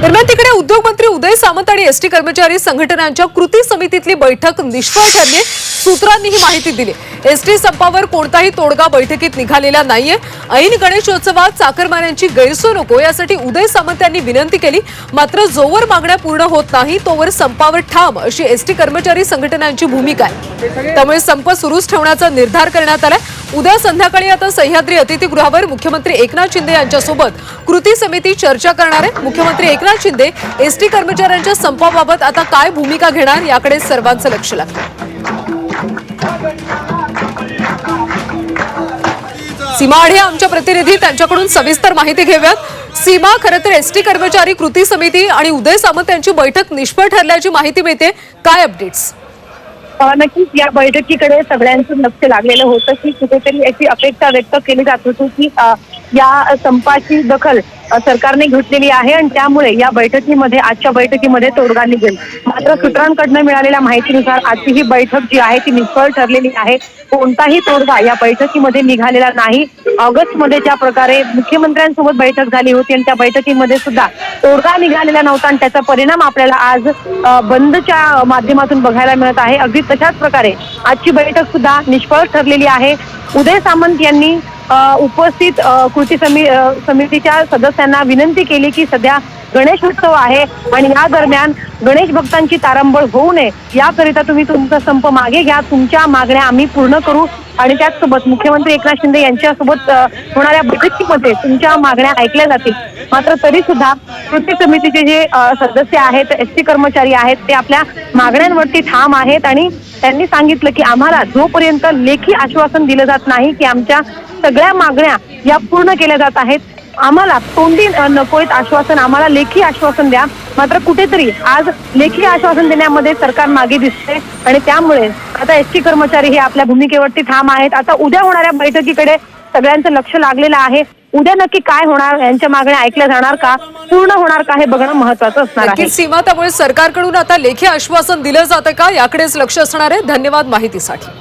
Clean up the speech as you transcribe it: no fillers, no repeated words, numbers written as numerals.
दरम्यान तिकडे उद्योग मंत्री उदय सामंत आणि एसटी कर्मचारी संघटनांच्या कृती समितीतली बैठक निष्फळ ठरली। सूत्रांनी ही माहिती दिली। एसटी संपावर कोणताही तोडगा बैठकीत निघालेला नाहीये। ऐन गणेशोत्सवात चाकरमान्यांची गैरसोय नको यासाठी उदय सामंत यांनी विनंती केली। मात्र जोवर मागण्या पूर्ण होत नाही तोवर संपावर ठाम अशी एसटी कर्मचारी संघटनांची भूमिका आहे। त्यामुळे संप सुरूच ठेवण्याचा निर्धार करण्यात आलाय। उद्या संध्याकाळी आता सह्याद्री अतिथीगृहावर मुख्यमंत्री एकनाथ शिंदे यांच्यासोबत कृती समिती चर्चा करणार आहे। मुख्यमंत्री एकनाथ शिंदे एसटी कर्मचाऱ्यांच्या संपाबाबत आता काय भूमिका घेणार याकडे सर्वांचं लक्ष लागलं। सीमा आढे आमच्या प्रतिनिधी, त्यांच्याकडून सविस्तर माहिती घेऊयात। सीमा, खरं तर एसटी कर्मचारी कृती समिती आणि उदय सामंत यांची बैठक निष्फळ ठरल्याची माहिती मिळते, काय अपडेट्स? नक्कीच या बैठकीकडे सगळ्यांचं लक्ष लागलेलं होतं की कुठेतरी याची अपेक्षा व्यक्त केली जात होती की या संपाची दखल सरकारने घेतलेली आहे आणि त्यामुळे या बैठकीमध्ये आजच्या बैठकीमध्ये तोडगा निघेल। मात्र सूत्रांकडून मिळालेल्या माहितीनुसार आजची ही बैठक जी आहे ती निष्फळ ठरलेली आहे। कोणताही तोडगा या बैठकीमध्ये निघालेला नाही। ऑगस्टमध्ये ज्या प्रकारे मुख्यमंत्र्यांसोबत बैठक झाली होती आणि त्या बैठकीमध्ये सुद्धा तोडगा निघालेला नव्हता आणि त्याचा परिणाम आपल्याला आज बंदच्या माध्यमातून बघायला मिळत आहे। अगदी तशाच प्रकारे आजची बैठक सुद्धा निष्फळ ठरलेली आहे। उदय सामंत यांनी उपस्थित कृती समितीच्या सदस्यांना विनंती केली की सध्या गणेश उत्सव आहे आणि या दरम्यान गणेश भक्तांची तारंबळ होऊ नये याकरिता तुम्ही तुमचा संप मागे घ्या, तुमच्या मागण्या आम्ही पूर्ण करू आणि त्याचसोबत मुख्यमंत्री एकनाथ शिंदे यांच्यासोबत होणाऱ्या बैठकीमध्ये तुमच्या मागण्या ऐकल्या जातील। मात्र तरी सुद्धा कृती समितीचे जे सदस्य आहेत, एसटी कर्मचारी आहेत, ते आपल्या मागण्यांवरती ठाम आहेत आणि त्यांनी सांगितलं की आम्हाला जोपर्यंत लेखी आश्वासन दिलं जात नाही की आमच्या सगळ्या मागण्या या पूर्ण केल्या जात आहेत, आम्हाला तोंडी नकोत आश्वासन, आम्हाला लेखी आश्वासन द्या। मात्र कुठेतरी आज लेखी आश्वासन देण्यामध्ये सरकार मागे दिसते आणि त्यामुळे आता एसटी कर्मचारी हे आपल्या भूमिकेवरती ठाम आहेत। आता उद्या होणाऱ्या बैठकीकडे सगळ्यांचं लक्ष लागलेलं आहे। उद्या नक्की काय होणार, यांच्या मागण्या ऐकल्या जाणार का, पूर्ण होणार का, हे बघणं महत्त्वाचं असणार आहे। सीमा, त्यामुळे सरकारकडून आता लेखी आश्वासन दिलं जातं का याकडेच लक्ष असणार आहे। धन्यवाद माहितीसाठी।